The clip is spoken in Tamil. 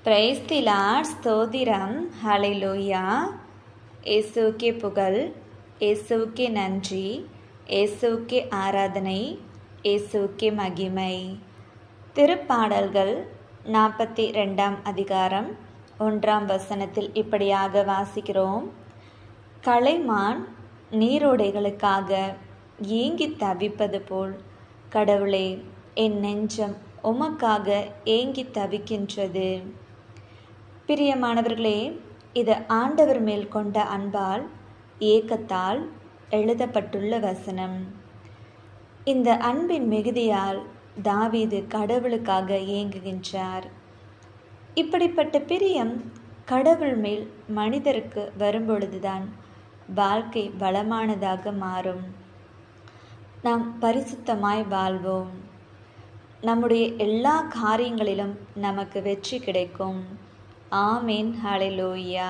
Praise the Lord. ஸ்தோத்திரம். ஹல்லேலூயா. இயேசுவுக்கே புகழ், இயேசுவுக்கே நன்றி, இயேசுவுக்கே ஆராதனை, இயேசுவுக்கே மகிமை. திருப்பாடல்கள் 42 அதிகாரம் 1 இப்படியாக வாசிக்கிறோம். கலைமான் நீரோடைகளுக்காக ஏங்கி தவிப்பது போல் கடவுளே, என் நெஞ்சம் உமக்காக ஏங்கி தவிக்கின்றது. பிரியமானவர்களே, இது ஆண்டவர் மேல் கொண்ட அன்பால் ஏக்கத்தால் எழுதப்பட்டுள்ள வசனம். இந்த அன்பின் மிகுதியால் தாவீது கடவுளுக்காக ஏங்குகின்றார். இப்படிப்பட்ட பிரியம் கடவுள் மேல் மனிதருக்கு வரும்பொழுதுதான் வாழ்க்கை பலமானதாக மாறும். நாம் பரிசுத்தமாய் வாழ்வோம். நம்முடைய எல்லா காரியங்களிலும் நமக்கு வெற்றி கிடைக்கும். ஆமேன். ஹல்லேலூயா.